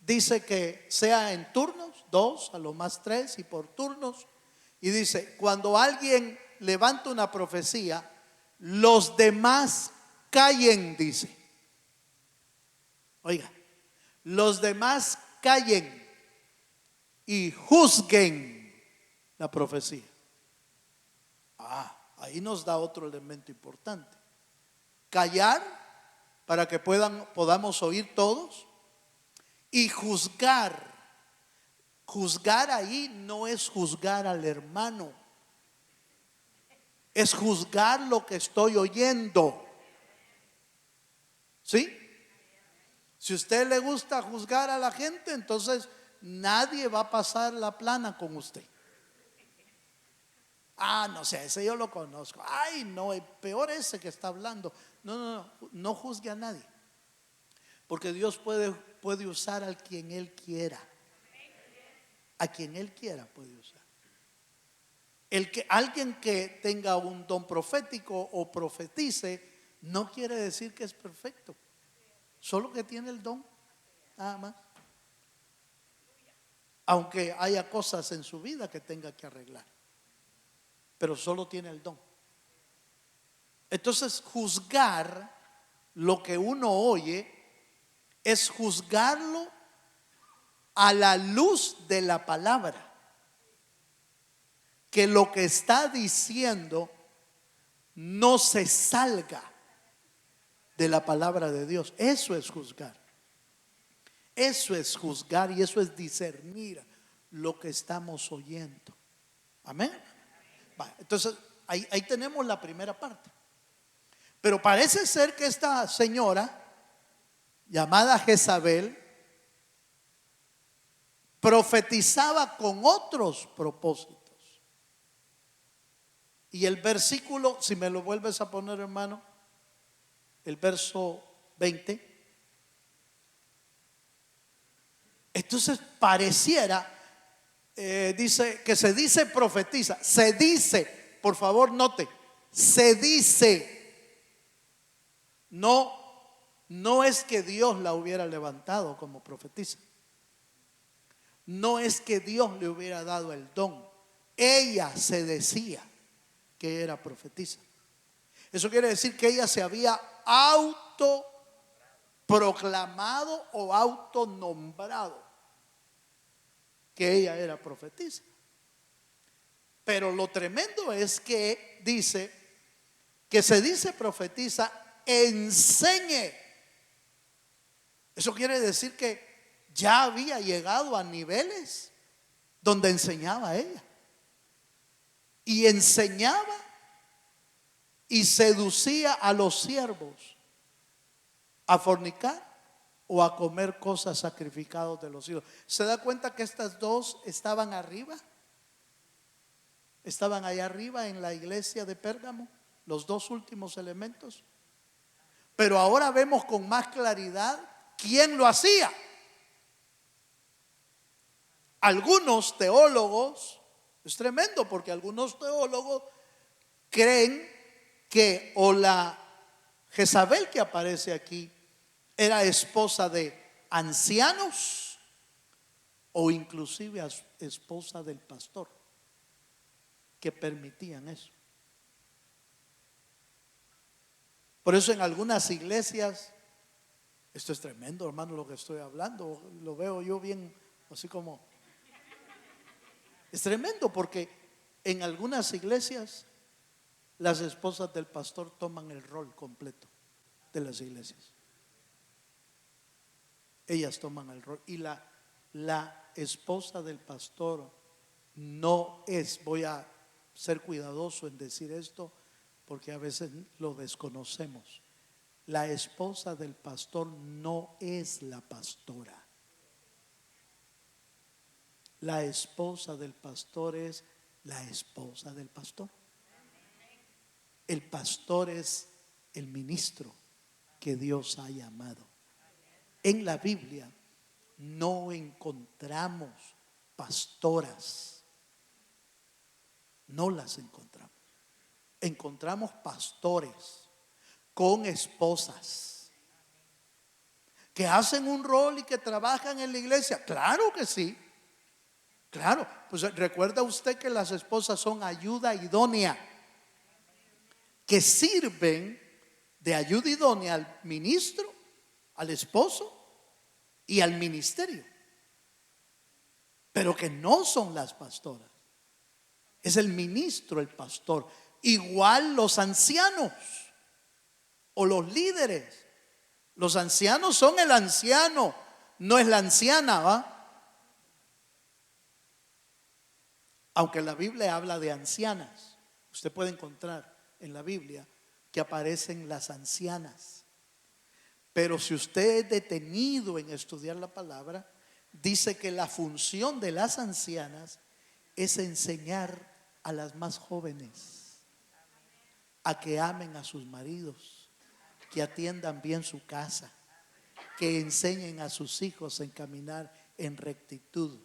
dice que sea en turnos, 2, a lo más 3 y por turnos. Y dice, cuando alguien levanta una profecía, los demás callen, dice. Oiga, los demás callen y juzguen la profecía. Ahí nos da otro elemento importante. Callar para que podamos oír todos y juzgar. Juzgar ahí no es juzgar al hermano, es juzgar lo que estoy oyendo. ¿Sí? Si a usted le gusta juzgar a la gente, entonces nadie va a pasar la plana con usted. No sé, ese yo lo conozco. Ay, no, el peor ese que está hablando. No juzgue a nadie. Porque Dios puede usar a quien Él quiera. A quien Él quiera puede usar. Alguien que tenga un don profético o profetice, no quiere decir que es perfecto. Solo que tiene el don, nada más. Aunque haya cosas en su vida que tenga que arreglar, pero solo tiene el don. Entonces, juzgar lo que uno oye es juzgarlo a la luz de la palabra. Que lo que está diciendo no se salga de la palabra de Dios. Eso es juzgar. Eso es juzgar y eso es discernir lo que estamos oyendo. Amén. Entonces, ahí tenemos la primera parte. Pero parece ser que esta señora llamada Jezabel profetizaba con otros propósitos. Y el versículo, si me lo vuelves a poner, hermano, el verso 20. Entonces pareciera, dice que se dice profetiza, se dice, por favor note, se dice. No es que Dios la hubiera levantado como profetisa. No es que Dios le hubiera dado el don. Ella se decía que era profetisa. Eso quiere decir que ella se había autoproclamado o autonombrado que ella era profetisa. Pero lo tremendo es que dice que se dice profetiza, enseñe. Eso quiere decir que ya había llegado a niveles donde enseñaba ella. Y enseñaba y seducía a los siervos a fornicar o a comer cosas sacrificadas de los ídolos. ¿Se da cuenta que estas dos estaban arriba? Estaban allá arriba en la iglesia de Pérgamo, los dos últimos elementos. Pero ahora vemos con más claridad quién lo hacía. Algunos teólogos, es tremendo porque algunos teólogos creen que o la Jezabel que aparece aquí era esposa de ancianos o inclusive esposa del pastor, que permitían eso. Por eso en algunas iglesias, esto es tremendo, hermano, lo que estoy hablando, lo veo yo bien así como, es tremendo porque en algunas iglesias las esposas del pastor toman el rol completo de las iglesias. Ellas toman el rol y la esposa del pastor no es, voy a ser cuidadoso en decir esto porque a veces lo desconocemos. La esposa del pastor no es la pastora. La esposa del pastor es la esposa del pastor. El pastor es el ministro que Dios ha llamado. En la Biblia no encontramos pastoras, no las encontramos. Encontramos pastores con esposas que hacen un rol y que trabajan en la iglesia. Claro que sí, claro. Pues recuerda usted que las esposas son ayuda idónea, que sirven de ayuda idónea al ministro, al esposo y al ministerio, pero que no son las pastoras. Es el ministro, el pastor. Igual los ancianos o los líderes. Los ancianos son el anciano, no es la anciana, ¿va? Aunque la Biblia habla de ancianas, usted puede encontrar en la Biblia que aparecen las ancianas. Pero si usted es detenido en estudiar la palabra, dice que la función de las ancianas es enseñar a las más jóvenes a que amen a sus maridos, que atiendan bien su casa, que enseñen a sus hijos a caminar en rectitud.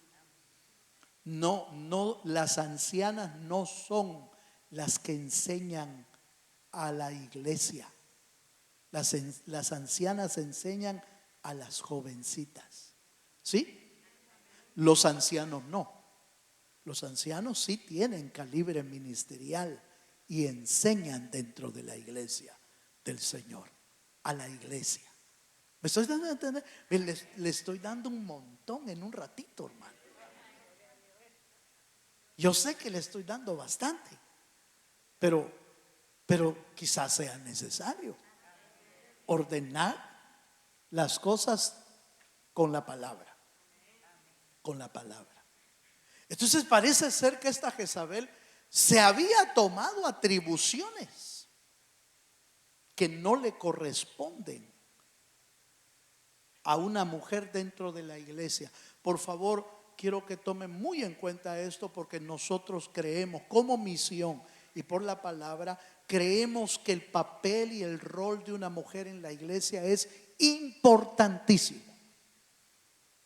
No, las ancianas no son las que enseñan a la iglesia. Las ancianas enseñan a las jovencitas, ¿sí? Los ancianos no. Los ancianos sí tienen calibre ministerial y enseñan dentro de la iglesia del Señor, a la iglesia. ¿Me estoy dando a entender? Le estoy dando un montón en un ratito, hermano. Yo sé que le estoy dando bastante, pero quizás sea necesario ordenar las cosas con la palabra. Con la palabra. Entonces parece ser que esta Jezabel se había tomado atribuciones que no le corresponden a una mujer dentro de la iglesia. Por favor, quiero que tomen muy en cuenta esto, porque nosotros creemos como misión y por la palabra, creemos que el papel y el rol de una mujer en la iglesia es importantísimo,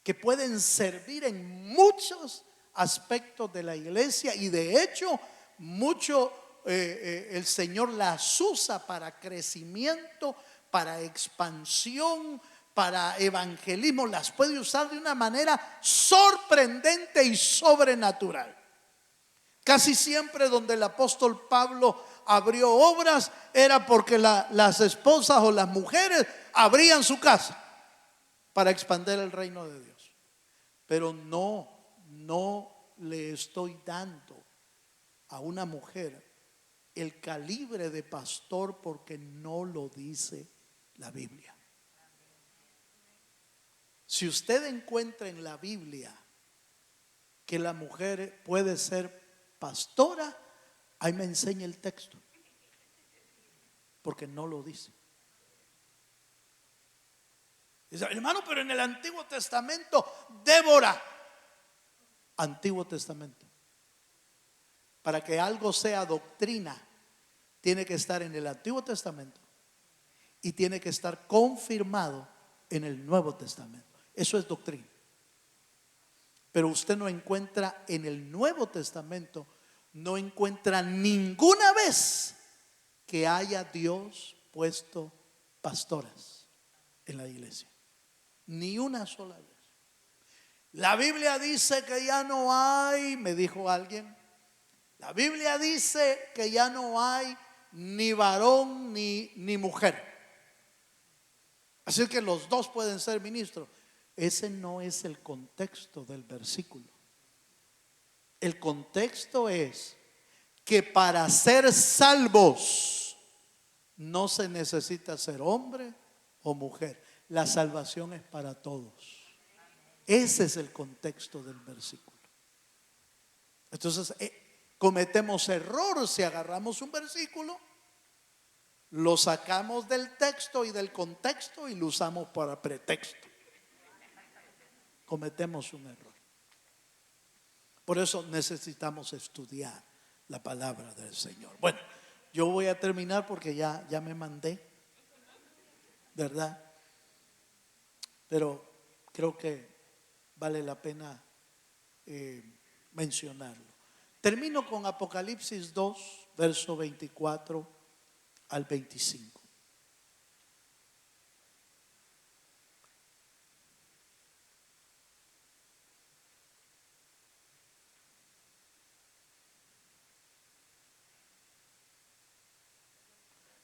que pueden servir en muchos aspectos de la iglesia, y de hecho mucho el Señor las usa para crecimiento, para expansión, para evangelismo. Las puede usar de una manera sorprendente y sobrenatural. Casi siempre donde el apóstol Pablo abrió obras era porque las esposas o las mujeres abrían su casa para expandir el reino de Dios. Pero no le estoy dando a una mujer el calibre de pastor, porque no lo dice la Biblia. Si usted encuentra en la Biblia que la mujer puede ser pastora, ahí me enseña el texto, porque no lo dice. Dice, hermano, pero en el Antiguo Testamento, Débora. Antiguo Testamento. Para que algo sea doctrina, tiene que estar en el Antiguo Testamento y tiene que estar confirmado en el Nuevo Testamento. Eso es doctrina. Pero usted no encuentra en el Nuevo Testamento, no encuentra ninguna vez que haya Dios puesto pastoras en la iglesia. Ni una sola vez. La Biblia dice que ya no hay, me dijo alguien, la Biblia dice que ya no hay ni varón ni mujer. Así que los dos pueden ser ministros. Ese no es el contexto del versículo. El contexto es que para ser salvos no se necesita ser hombre o mujer. La salvación es para todos. Ese es el contexto del versículo. Entonces cometemos error si agarramos un versículo, lo sacamos del texto y del contexto y lo usamos para pretexto. Cometemos un error. Por eso necesitamos estudiar la palabra del Señor. Bueno, yo voy a terminar porque ya me mandé, ¿verdad? Pero creo que vale la pena mencionarlo. Termino con Apocalipsis 2, verso 24 al 25.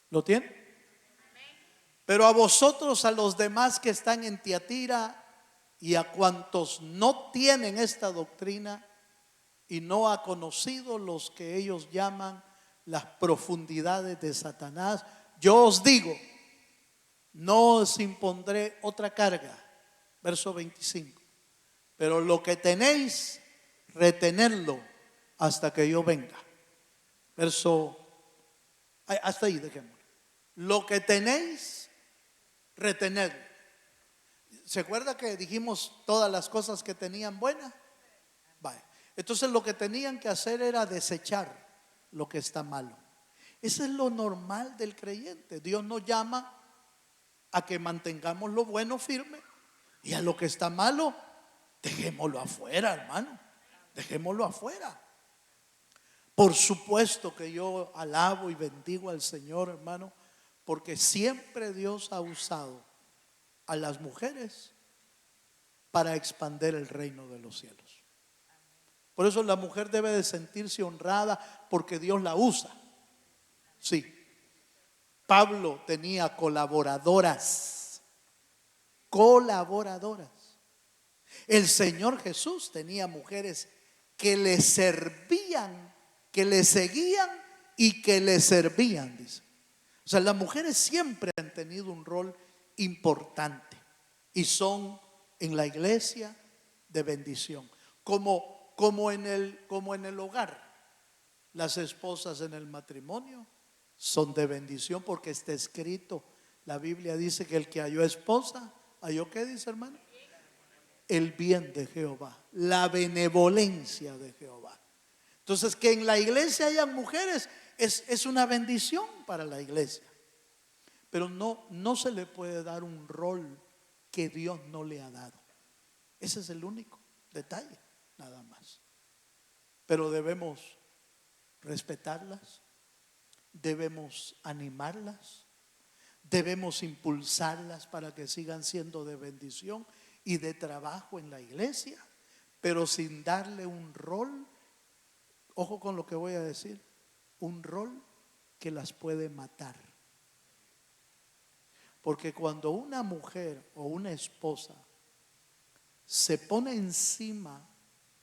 ¿Lo tiene? Pero a vosotros, a los demás que están en Tiatira y a cuantos no tienen esta doctrina y no ha conocido los que ellos llaman las profundidades de Satanás, yo os digo, no os impondré otra carga. Verso 25. Pero lo que tenéis, retenedlo hasta que yo venga. Verso, hasta ahí dejémoslo. Lo que tenéis, retenedlo. ¿Se acuerda que dijimos todas las cosas que tenían buenas? Vale. Entonces lo que tenían que hacer era desechar lo que está malo. Eso es lo normal del creyente. Dios nos llama a que mantengamos lo bueno firme y a lo que está malo, dejémoslo afuera, hermano. Dejémoslo afuera. Por supuesto que yo alabo y bendigo al Señor, hermano, porque siempre Dios ha usado a las mujeres para expandir el reino de los cielos. Por eso la mujer debe de sentirse honrada porque Dios la usa. Sí. Pablo tenía colaboradoras. El Señor Jesús tenía mujeres que le servían, que le seguían y que le servían, dice. O sea, las mujeres siempre han tenido un rol importante y son en la iglesia de bendición. Como en el hogar, las esposas en el matrimonio son de bendición porque está escrito. La Biblia dice que el que halló esposa, ¿halló qué dice, hermano? El bien de Jehová, la benevolencia de Jehová. Entonces, que en la iglesia hayan mujeres es una bendición para la iglesia. Pero no se le puede dar un rol que Dios no le ha dado. Ese es el único detalle, nada más. Pero debemos respetarlas, debemos animarlas, debemos impulsarlas para que sigan siendo de bendición y de trabajo en la iglesia, pero sin darle un rol, ojo con lo que voy a decir, un rol que las puede matar. Porque cuando una mujer o una esposa se pone encima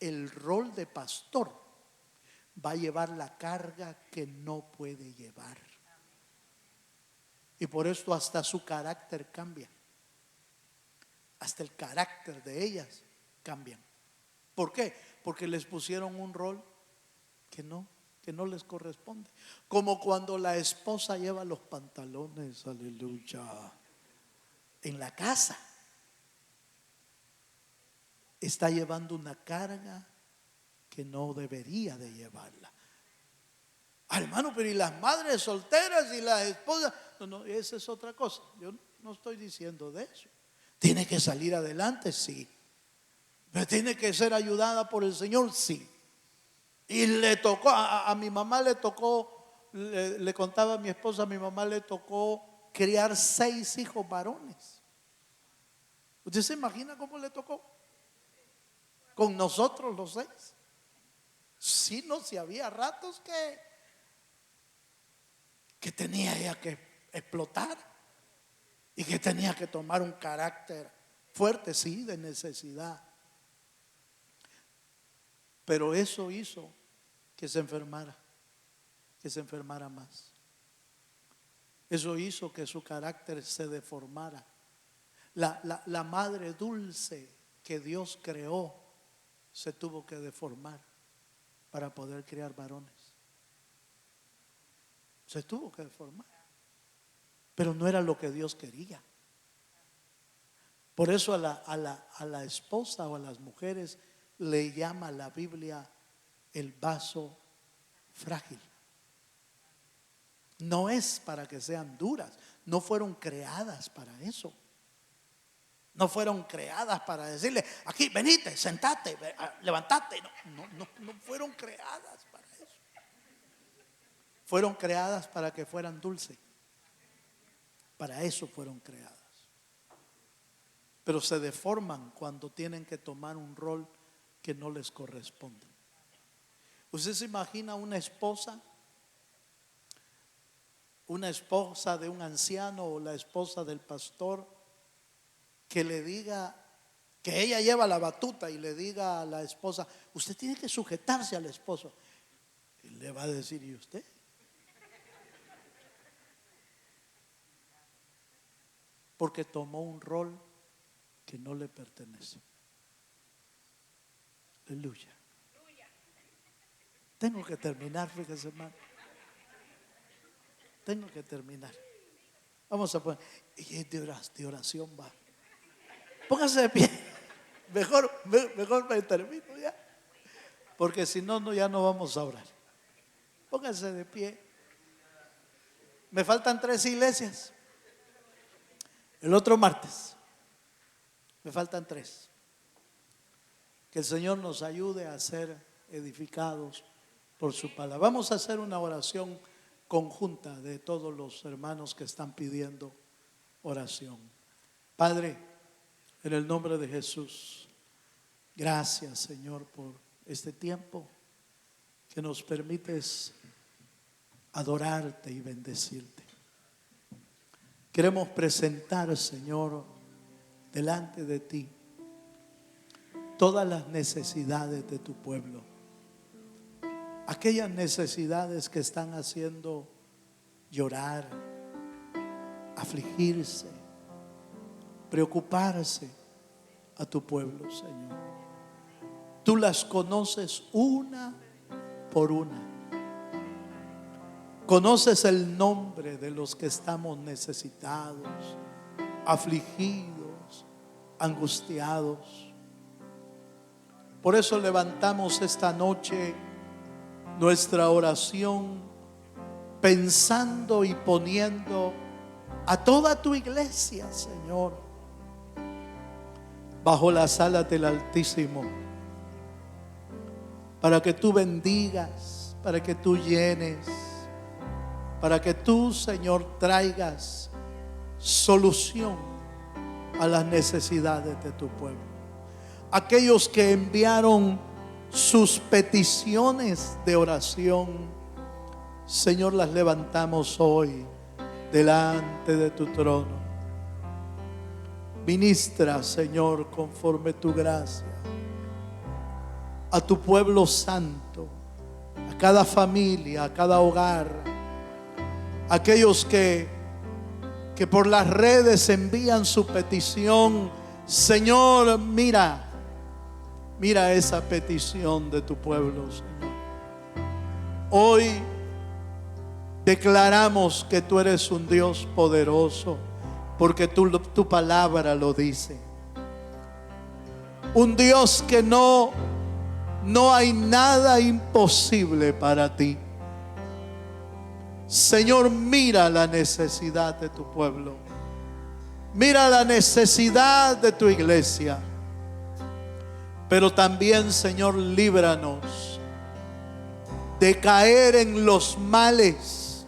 el rol de pastor, va a llevar la carga que no puede llevar. Y por esto hasta su carácter cambia. Hasta el carácter de ellas cambian. ¿Por qué? Porque les pusieron un rol que no les corresponde. Como cuando la esposa lleva los pantalones, aleluya, en la casa. Está llevando una carga que no debería de llevarla. Hermano, pero y las madres solteras y las esposas, no, esa es otra cosa. Yo no estoy diciendo de eso. Tiene que salir adelante, sí. Pero tiene que ser ayudada por el Señor, sí. Y le tocó, a mi mamá le tocó, le contaba a mi esposa, a mi mamá le tocó criar 6 hijos varones. ¿Usted se imagina cómo le tocó? Con nosotros los 6. Sí, no, si había ratos que tenía ella que explotar y que tenía que tomar un carácter fuerte, sí, de necesidad. Pero eso hizo que se enfermara más. Eso hizo que su carácter se deformara. La madre dulce que Dios creó se tuvo que deformar para poder criar varones. Se tuvo que deformar. Pero no era lo que Dios quería. Por eso a la esposa o a las mujeres le llama la Biblia el vaso frágil. No es para que sean duras, no fueron creadas para eso. No fueron creadas para decirle, aquí, venite, sentate, levantate. No fueron creadas para eso. Fueron creadas para que fueran dulces. Para eso fueron creadas. Pero se deforman cuando tienen que tomar un rol que no les corresponde. ¿Usted se imagina una esposa de un anciano o la esposa del pastor que le diga, que ella lleva la batuta y le diga a la esposa, usted tiene que sujetarse al esposo? Y le va a decir, ¿y usted? Porque tomó un rol que no le pertenece. Aleluya. Tengo que terminar, fíjese, hermano. Tengo que terminar. Vamos a poner, y de oración va. Póngase de pie. Mejor me termino ya. Porque si no, ya no vamos a orar. Póngase de pie. Me faltan 3 iglesias. El otro martes. Me faltan 3. Que el Señor nos ayude a ser edificados por su palabra. Vamos a hacer una oración conjunta de todos los hermanos que están pidiendo oración. Padre, en el nombre de Jesús, gracias, Señor, por este tiempo que nos permites adorarte y bendecirte. Queremos presentar, Señor, delante de ti todas las necesidades de tu pueblo. Aquellas necesidades que están haciendo llorar, afligirse, preocuparse a tu pueblo, Señor. Tú las conoces una por una. Conoces el nombre de los que estamos necesitados, afligidos, angustiados. Por eso levantamos esta noche nuestra oración pensando y poniendo a toda tu iglesia, Señor, bajo las alas del Altísimo, para que tú bendigas, para que tú llenes, para que tú, Señor, traigas solución a las necesidades de tu pueblo. Aquellos que enviaron sus peticiones de oración, Señor, las levantamos hoy delante de tu trono. Ministra, Señor, conforme tu gracia a tu pueblo santo, a cada familia, a cada hogar, aquellos que por las redes envían su petición. Señor, mira esa petición de tu pueblo, Señor. Hoy declaramos que tú eres un Dios poderoso, porque tu palabra lo dice. Un Dios que no hay nada imposible para ti. Señor, mira la necesidad de tu pueblo. Mira la necesidad de tu iglesia. Pero también, Señor, líbranos de caer en los males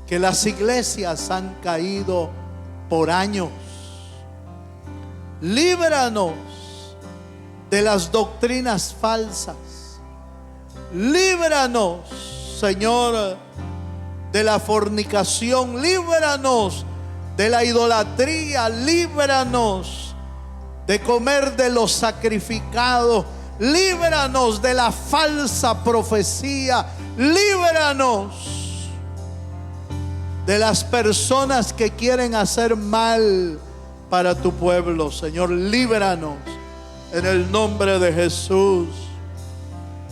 que las iglesias han caído por años. Líbranos de las doctrinas falsas. Líbranos, Señor, de la fornicación. Líbranos de la idolatría. Líbranos de comer de lo sacrificado. Líbranos de la falsa profecía. Líbranos de las personas que quieren hacer mal para tu pueblo, Señor. Líbranos en el nombre de Jesús.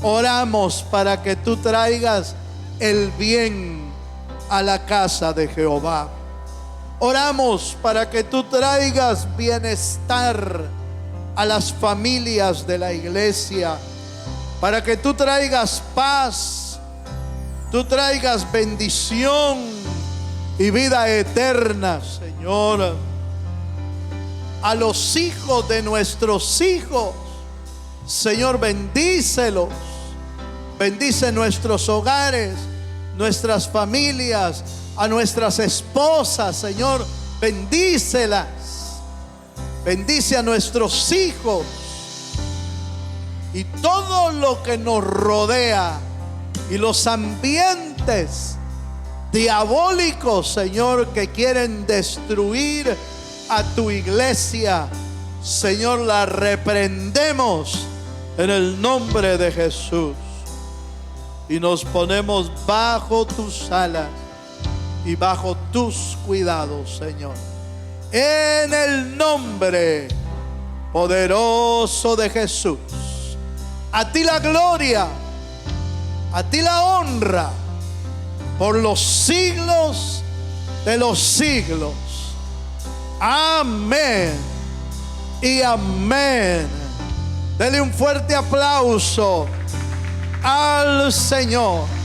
Oramos para que tú traigas el bien a la casa de Jehová. Oramos para que tú traigas bienestar a las familias de la iglesia, para que tú traigas paz, tú traigas bendición y vida eterna, Señor, a los hijos de nuestros hijos. Señor, bendícelos, bendice nuestros hogares, nuestras familias, a nuestras esposas, Señor, bendícelas, bendice a nuestros hijos y todo lo que nos rodea y los ambientes diabólicos, Señor, que quieren destruir a tu iglesia. Señor, la reprendemos en el nombre de Jesús y nos ponemos bajo tus alas y bajo tus cuidados, Señor, en el nombre poderoso de Jesús. A ti la gloria, a ti la honra, por los siglos de los siglos. Amén y amén. Dele un fuerte aplauso al Señor.